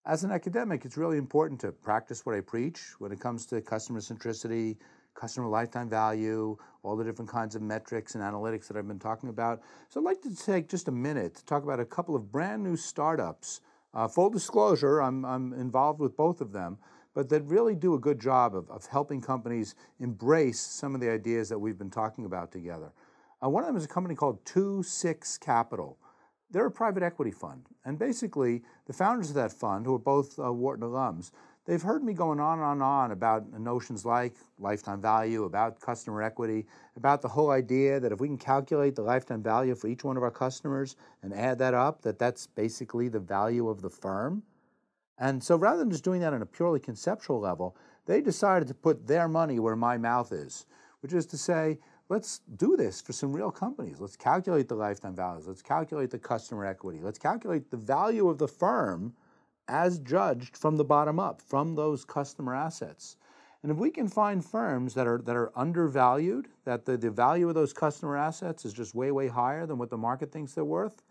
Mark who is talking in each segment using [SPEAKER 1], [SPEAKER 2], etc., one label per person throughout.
[SPEAKER 1] As an academic, it's really important to practice what I preach when it comes to customer centricity, customer lifetime value, all the different kinds of metrics and analytics that I've been talking about. So I'd like to take just a minute to talk about a couple of brand new startups. Full disclosure, I'm involved with both of them, but that really do a good job of helping companies embrace some of the ideas that we've been talking about together. One of them is a company called 26 Capital. They're a private equity fund, and basically the founders of that fund, who are both Wharton alums, they've heard me going on and on about notions like lifetime value, about customer equity, about the whole idea that if we can calculate the lifetime value for each one of our customers and add that up, that's basically the value of the firm. And so rather than just doing that on a purely conceptual level, they decided to put their money where my mouth is, which is to say, let's do this for some real companies. Let's calculate the lifetime values. Let's calculate the customer equity. Let's calculate the value of the firm as judged from the bottom up, from those customer assets. And if we can find firms that are undervalued, that the value of those customer assets is just way, way higher than what the market thinks they're worth,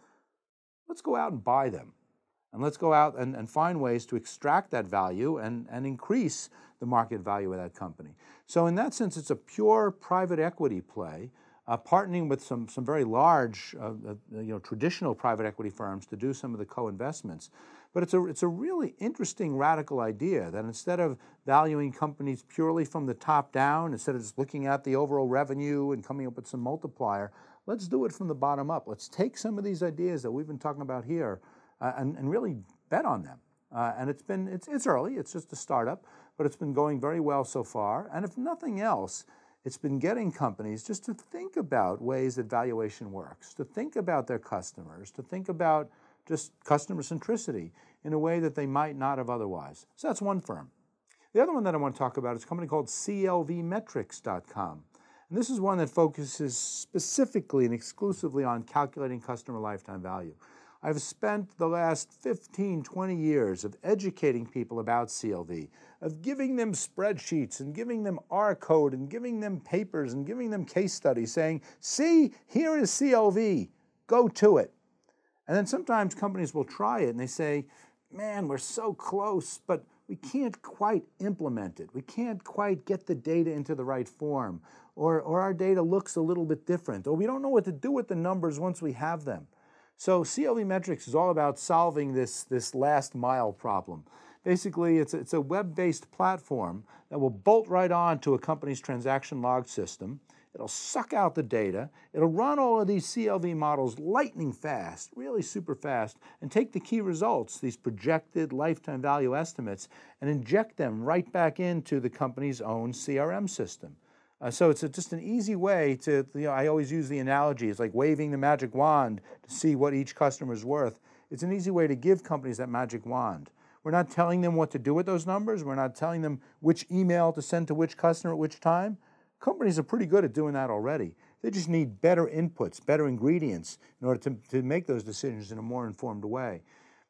[SPEAKER 1] let's go out and buy them. And let's go out and find ways to extract that value and increase the market value of that company. So in that sense, it's a pure private equity play, partnering with some very large, traditional private equity firms to do some of the co-investments. But it's a really interesting, radical idea that instead of valuing companies purely from the top down, instead of just looking at the overall revenue and coming up with some multiplier, let's do it from the bottom up. Let's take some of these ideas that we've been talking about here and really bet on them. And it's early, it's just a startup, but it's been going very well so far. And if nothing else, it's been getting companies just to think about ways that valuation works, to think about their customers, to think about just customer centricity in a way that they might not have otherwise. So that's one firm. The other one that I want to talk about is a company called CLVmetrics.com. And this is one that focuses specifically and exclusively on calculating customer lifetime value. I've spent the last 15, 20 years of educating people about CLV, of giving them spreadsheets and giving them R code and giving them papers and giving them case studies saying, see, here is CLV, go to it. And then sometimes companies will try it and they say, man, we're so close, but we can't quite implement it. We can't quite get the data into the right form, or our data looks a little bit different, or we don't know what to do with the numbers once we have them. So CLV Metrics is all about solving this last mile problem. Basically, it's a web-based platform that will bolt right on to a company's transaction log system. It'll suck out the data. It'll run all of these CLV models lightning fast, really super fast, and take the key results, these projected lifetime value estimates, and inject them right back into the company's own CRM system. So it's just an easy way to, I always use the analogy, it's like waving the magic wand to see what each customer is worth. It's an easy way to give companies that magic wand. We're not telling them what to do with those numbers. We're not telling them which email to send to which customer at which time. Companies are pretty good at doing that already. They just need better inputs, better ingredients in order to make those decisions in a more informed way.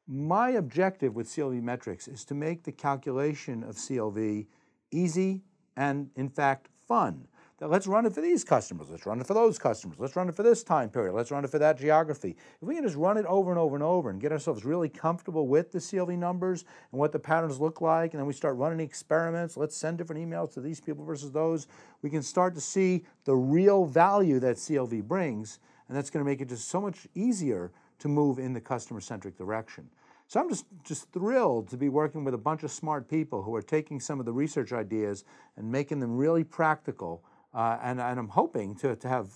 [SPEAKER 1] My objective with CLV Metrics is to make the calculation of CLV easy and, in fact, fun. That let's run it for these customers, let's run it for those customers, let's run it for this time period, let's run it for that geography. If we can just run it over and over and over and get ourselves really comfortable with the CLV numbers and what the patterns look like, and then we start running experiments, let's send different emails to these people versus those, we can start to see the real value that CLV brings, and that's going to make it just so much easier to move in the customer-centric direction. So I'm just thrilled to be working with a bunch of smart people who are taking some of the research ideas and making them really practical. And I'm hoping to have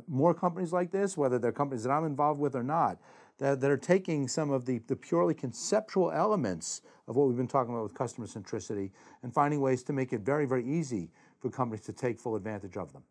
[SPEAKER 1] more companies like this, whether they're companies that I'm involved with or not, that are taking some of the purely conceptual elements of what we've been talking about with customer centricity and finding ways to make it very, very easy for companies to take full advantage of them.